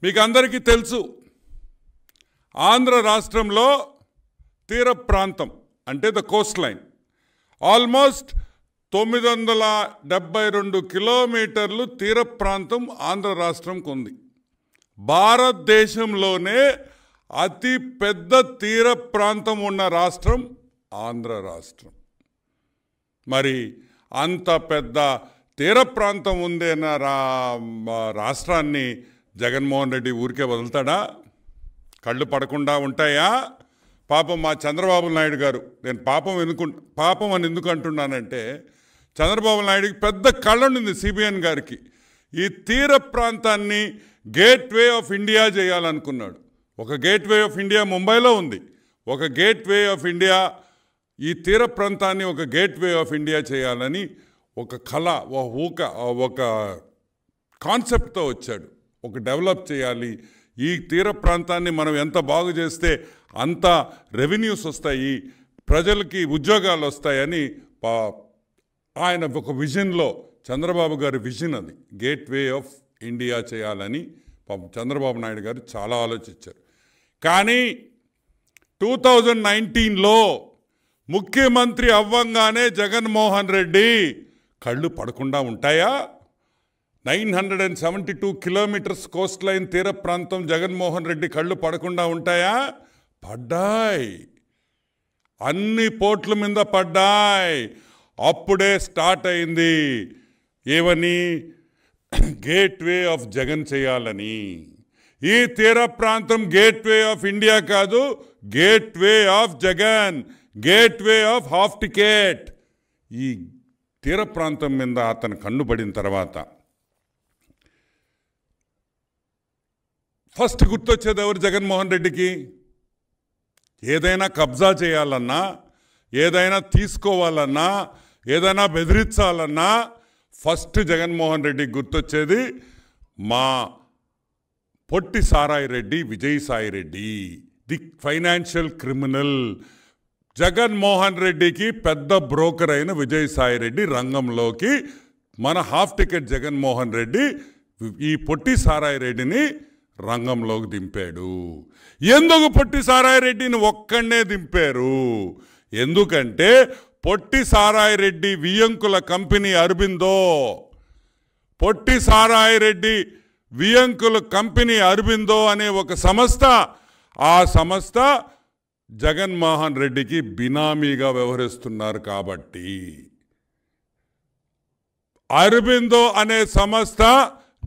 మీకు అందరికీ తెలుసు, ఆంధ్ర రాష్ట్రంలో తీర ప్రాంతం అంటే ద కోస్ట్ లైన్ ఆల్మోస్ట్ 972 కిలోమీటర్లు తీర ప్రాంతం ఆంధ్ర రాష్ట్రంకు ఉంది. భారతదేశంలోనే అతి పెద్ద తీర ప్రాంతం ఉన్న రాష్ట్రం ఆంధ్ర రాష్ట్రం. మరి అంత పెద్ద తీర ప్రాంతం ఉందన్న రాష్ట్రాన్ని జగన్మోహన్ రెడ్డి ఊరికే వదులుతాడా? కళ్ళు పడకుండా ఉంటాయా? పాపం మా చంద్రబాబు నాయుడు గారు, నేను పాపం అని ఎందుకు అంటున్నానంటే, చంద్రబాబు నాయుడికి పెద్ద కళ్ళ ఉంది సిబిఎన్ గారికి. ఈ తీర ప్రాంతాన్ని గేట్వే ఆఫ్ ఇండియా చేయాలనుకున్నాడు. ఒక గేట్వే ఆఫ్ ఇండియా ముంబైలో ఉంది, ఒక గేట్వే ఆఫ్ ఇండియా ఈ తీర ప్రాంతాన్ని ఒక గేట్వే ఆఫ్ ఇండియా చేయాలని ఒక కళ, ఒక కాన్సెప్ట్తో వచ్చాడు. ఒక డెవలప్ చేయాలి, ఈ తీర ప్రాంతాన్ని మనం ఎంత బాగు చేస్తే అంత రెవెన్యూస్ వస్తాయి, ప్రజలకి ఉద్యోగాలు వస్తాయని ఆయన ఒక విజన్లో, చంద్రబాబు గారి విజన్ అది, గేట్వే ఆఫ్ ఇండియా చేయాలని చంద్రబాబు నాయుడు గారు చాలా ఆలోచించారు. కానీ 2019లో ముఖ్యమంత్రి అవ్వంగానే జగన్మోహన్ రెడ్డి కళ్ళు పడకుండా ఉంటాయా? 972 కిలోమీటర్స్ కోస్ట్ లైన్ తీర ప్రాంతం జగన్మోహన్ రెడ్డి కళ్ళు పడకుండా ఉంటాయా? పడ్డాయి, అన్ని పోర్ట్ల మీద పడ్డాయి. అప్పుడే స్టార్ట్ అయింది ఏమని, గేట్వే ఆఫ్ జగన్ చేయాలని. ఈ తీర ప్రాంతం గేట్వే ఆఫ్ ఇండియా కాదు, gateway of Jagan, gateway of half ticket. ఈ తీర ప్రాంతం మీద అతను కన్నుబడిన తర్వాత ఫస్ట్ గుర్తొచ్చేది ఎవరు జగన్మోహన్ రెడ్డికి? ఏదైనా కబ్జా చేయాలన్నా, ఏదైనా తీసుకోవాలన్నా, ఏదైనా బెదిరించాలన్నా ఫస్ట్ జగన్మోహన్ రెడ్డికి గుర్తొచ్చేది మా పొట్టి సారాయి Reddy, Vijayasai Reddy, the financial criminal. Jaganmohan రెడ్డికి పెద్ద బ్రోకర్ అయిన విజయసాయి రెడ్డి రంగంలోకి మన హాఫ్ టికెట్ జగన్మోహన్ రెడ్డి ఈ పొట్టి సారాయి రెడ్డిని రంగంలోకి దింపాడు. ఎందుకు పొట్టి సారాయి రెడ్డిని ఒక్కడే దింపారు? ఎందుకంటే పొట్టి సారాయి రెడ్డి వియంకుల కంపెనీ అరబిందో, పొట్టి సారాయి రెడ్డి వియంకుల కంపెనీ అరబిందో అనే ఒక సంస్థ, ఆ సంస్థ జగన్మోహన్ రెడ్డికి బినామీగా వ్యవహరిస్తున్నారు. కాబట్టి అరబిందో అనే సంస్థ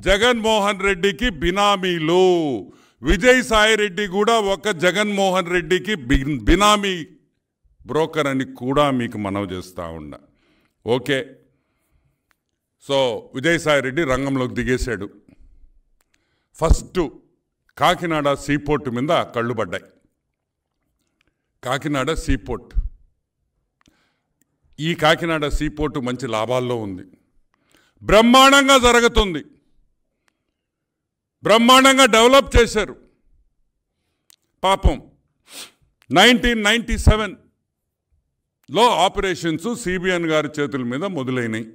జగన్మోహన్ రెడ్డికి బినామీలు. విజయసాయి రెడ్డి కూడా ఒక జగన్మోహన్ రెడ్డికి బినామీ బ్రోకర్ అని కూడా మీకు మనవి చేస్తూ ఉన్నా. ఓకే, సో విజయసాయి రెడ్డి రంగంలోకి దిగేశాడు. ఫస్ట్ కాకినాడ సీపోర్ట్ మీద కళ్ళు పడ్డాయి. కాకినాడ సీపోర్ట్, ఈ కాకినాడ సీపోర్టు మంచి లాభాల్లో ఉంది, బ్రహ్మాండంగా జరుగుతుంది, బ్రహ్మాండంగా డెవలప్ చేశారు. పాపం 1997లో ఆపరేషన్స్ సిబిఎన్ గారి చేతుల మీద మొదలైనవి.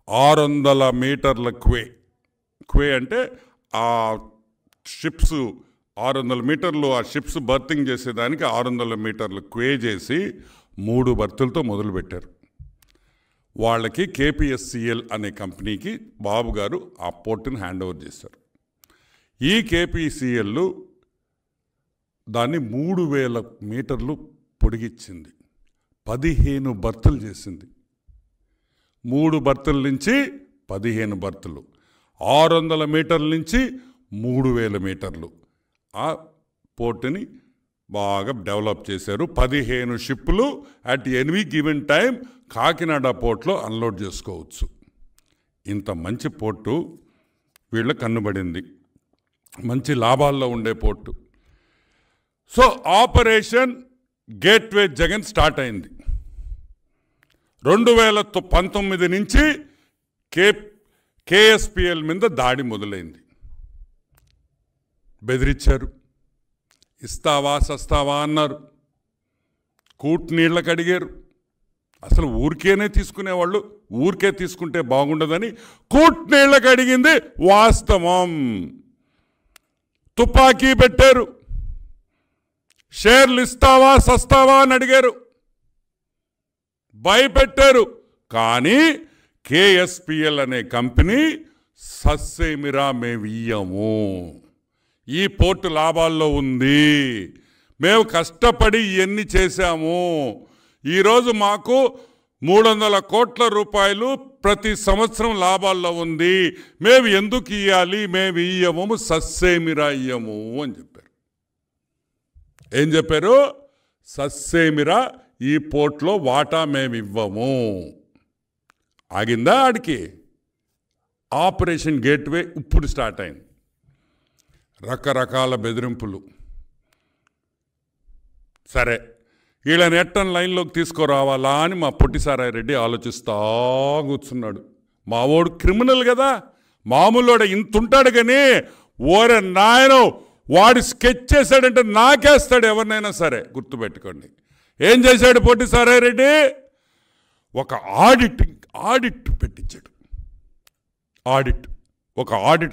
600 మీటర్ల క్వే అంటే ఆ షిప్స్ 600 మీటర్లు, ఆ షిప్స్ బర్తింగ్ చేసేదానికి 600 మీటర్లు క్వే చేసి 3 బర్తులతో మొదలుపెట్టారు. వాళ్ళకి కేపీఎస్సిఎల్ అనే కంపెనీకి బాబు గారు ఆ పోర్టుని హ్యాండ్ ఓవర్ చేశారు. ఈ కేపీసీఎల్ దాన్ని 3000 మీటర్లు పొడిగించింది, 15 బర్తులు చేసింది. 3 బర్తుల నుంచి 15 బర్తులు, 600 మీటర్ల నుంచి 3000 మీటర్లు ఆ పోర్టుని బాగా డెవలప్ చేశారు. 15 షిప్పులు at any given time Kakinada పోర్ట్లో అన్లోడ్ చేసుకోవచ్చు. ఇంత మంచి పోర్టు వీళ్ళ కన్నుబడింది, మంచి లాభాల్లో ఉండే port. So operation gateway Jagan start అయింది. 2019 నుంచి కేఎస్పిఎల్ మీద దాడి మొదలైంది. బెదిరించారు, ఇస్తావా సస్తావా అన్నారు, కూట్ నీళ్ళకు అడిగారు, అసలు ఊరికేనే తీసుకునేవాళ్ళు, ఊరికే తీసుకుంటే బాగుండదని కూట్నీళ్ళకి అడిగింది వాస్తవం. తుపాకీ పెట్టారు, షేర్లు ఇస్తావా సస్తావా అని అడిగారు, భయపెట్టారు. కానీ కేఎస్పిఎల్ అనే కంపెనీ సస్సేమిరా మేము ఇయ్యము, ఈ పోర్టు లాభాల్లో ఉంది, మేము కష్టపడి ఇవన్నీ చేశాము, ఈరోజు మాకు 300 కోట్ల రూపాయలు ప్రతి సంవత్సరం లాభాల్లో ఉంది, మేము ఎందుకు ఇవ్వాలి, మేము ఇయ్యము, సస్సేమిరా ఇయ్యము అని చెప్పారు. ఏం చెప్పారు? సస్సేమిరా ఈ పోర్ట్లో వాటా మేము ఇవ్వము. ఆగిందా? ఆడికి ఆపరేషన్ గేట్వే ఇప్పుడు స్టార్ట్ అయింది. రకరకాల బెదిరింపులు. సరే, వీళ్ళని ఎట్టని లైన్లోకి తీసుకురావాలా అని మా పొట్టిసారాయ రెడ్డి ఆలోచిస్తా కూర్చున్నాడు. మా వాడు క్రిమినల్ కదా, మామూలుడు ఇంత ఉంటాడు కానీ ఓరే నాయనో వాడు స్కెచ్ చేశాడంటే నాకేస్తాడు ఎవరినైనా సరే, గుర్తుపెట్టుకోండి. ఏం చేశాడు పొట్టిసారాయ రెడ్డి? ఒక ఆడిట్ పెట్టించాడు. ఒక ఆడిట్